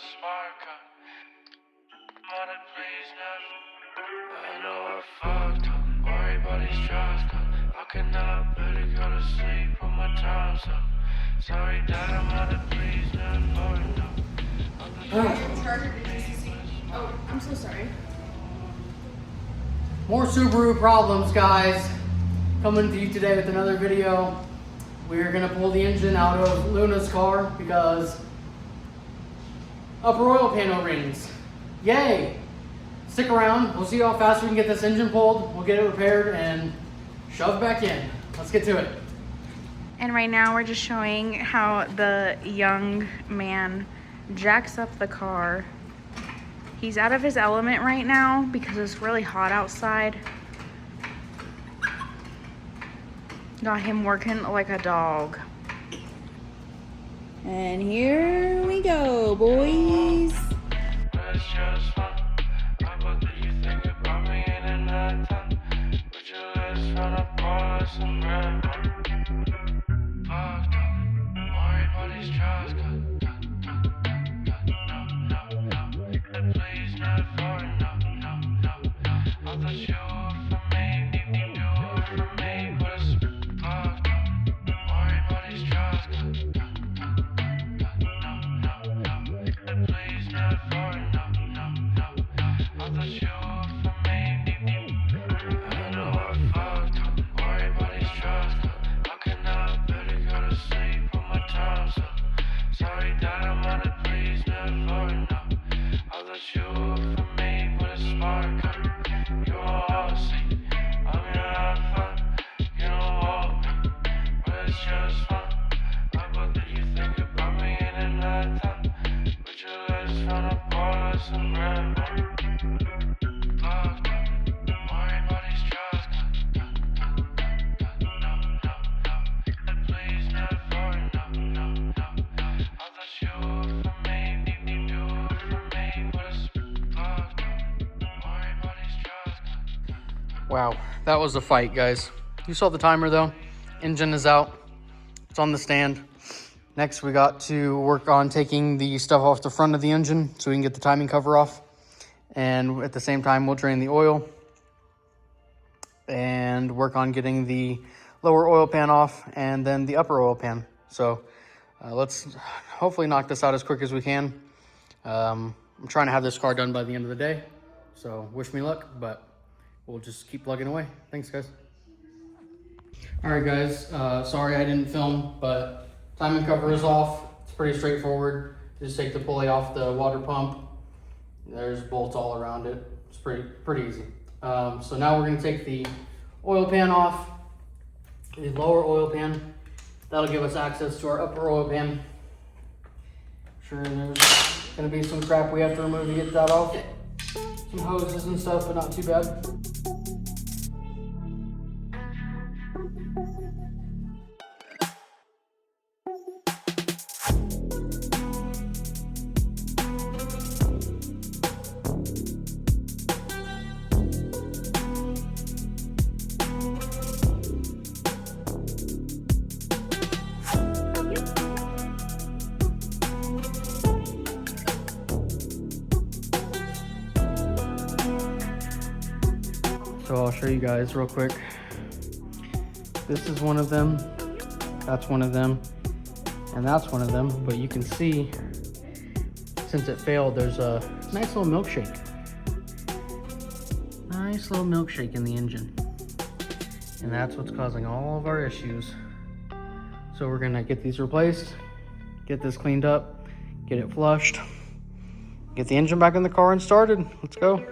I know I fucked up, worry about these drugs, I cannot better go to sleep when my time's up. Sorry that I'm out of please, never enough. Oh, I'm so sorry. More Subaru problems, guys. Coming to you today with another video. We're gonna pull the engine out of Luna's car because upper oil pan O-rings. Yay! Stick around. We'll see how fast we can get this engine pulled. We'll get it repaired and shoved back in. Let's get to it. And right now we're just showing how the young man jacks up the car. He's out of his element right now because it's really hot outside. Got him working like a dog. And here we go, boys. Wow, that was a fight, guys. You saw the timer though. Engine is out. It's on the stand. Next, we got to work on taking the stuff off the front of the engine so we can get the timing cover off. And at the same time, we'll drain the oil and work on getting the lower oil pan off and then the upper oil pan. So let's hopefully knock this out as quick as we can. I'm trying to have this car done by the end of the day. So wish me luck, but we'll just keep plugging away. Thanks, guys. All right, guys. Sorry I didn't film, but timing cover is off. It's pretty straightforward. Just take the pulley off the water pump. There's bolts all around it. It's pretty easy. So now we're gonna take the oil pan off, the lower oil pan. That'll give us access to our upper oil pan. Sure, there's gonna be some crap we have to remove to get that off. Some hoses and stuff, but not too bad. So I'll show you guys real quick. This is one of them, that's one of them, and that's one of them. But you can see, since it failed, there's a nice little milkshake. Nice little milkshake in the engine. And that's what's causing all of our issues. So we're gonna get these replaced, get this cleaned up, get it flushed, get the engine back in the car and started. Let's go.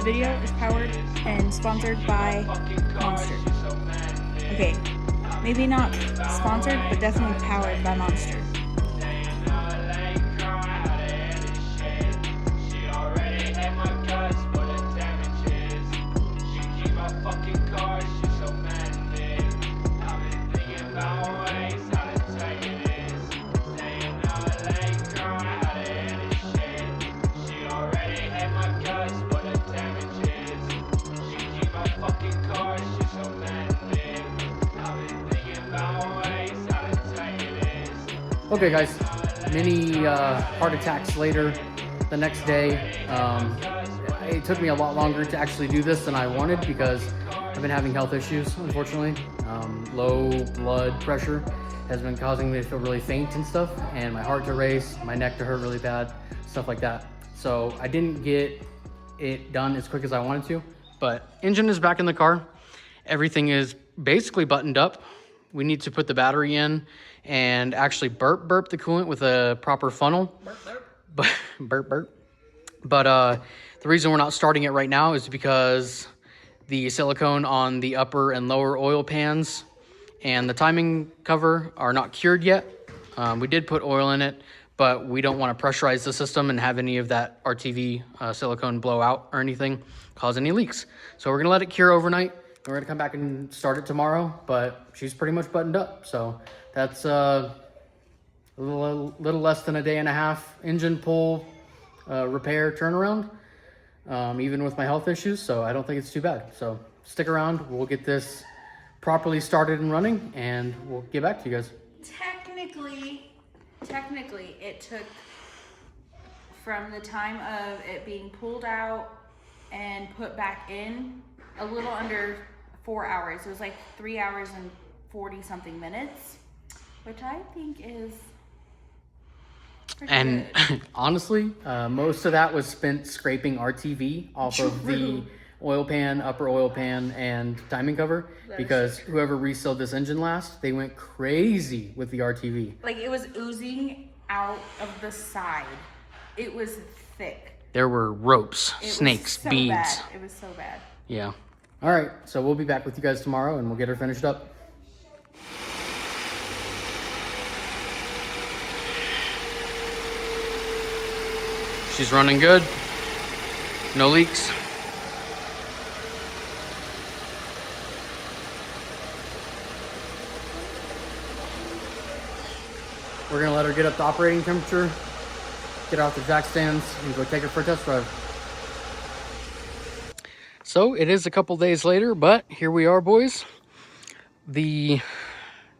video is powered and sponsored by Monster. Okay, maybe not sponsored, but definitely powered by Monster. Okay guys, many heart attacks later the next day. It took me a lot longer to actually do this than I wanted because I've been having health issues, unfortunately. Low blood pressure has been causing me to feel really faint and stuff, and my heart to race, my neck to hurt really bad, stuff like that. So I didn't get it done as quick as I wanted to, but engine is back in the car. Everything is basically buttoned up. We need to put the battery in and actually burp the coolant with a proper funnel. Burp. But the reason we're not starting it right now is because the silicone on the upper and lower oil pans and the timing cover are not cured yet. We did put oil in it, but we don't want to pressurize the system and have any of that RTV silicone blow out or anything, cause any leaks. So we're gonna let it cure overnight. We're gonna come back and start it tomorrow, but she's pretty much buttoned up. So that's a little less than a day and a half engine pull repair turnaround, even with my health issues. So I don't think it's too bad. So stick around, we'll get this properly started and running, and we'll get back to you guys. Technically, it took from the time of it being pulled out and put back in a little under 4 hours. It was like 3 hours and 40 something minutes, which I think is pretty And good. honestly, most of that was spent scraping RTV off of the oil pan, upper oil pan, and timing cover, because whoever resealed this engine last, they went crazy with the RTV. Like, it was oozing out of the side. It was thick. There were ropes, It snakes, was so beads. bad. It was so bad. Yeah. All right, so we'll be back with you guys tomorrow, and we'll get her finished up. She's running good. No leaks. We're gonna let her get up to operating temperature, get her off the jack stands, and go take her for a test drive. So it is a couple days later, but here we are, boys. The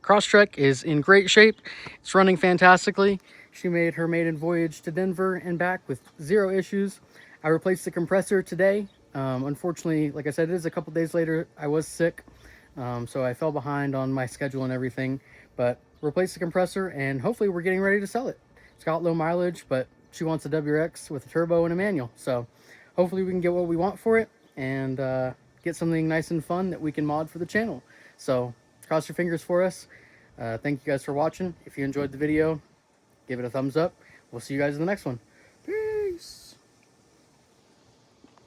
Crosstrek is in great shape. It's running fantastically. She made her maiden voyage to Denver and back with 0 issues. I replaced the compressor today. Unfortunately, like I said, it is a couple days later. I was sick, so I fell behind on my schedule and everything, but replaced the compressor, and hopefully we're getting ready to sell it. It's got low mileage, but she wants a WRX with a turbo and a manual, so hopefully we can get what we want for it and get something nice and fun that we can mod for the channel. So cross your fingers for us. Thank you guys for watching. If you enjoyed the video, give it a thumbs up. We'll see you guys in the next one.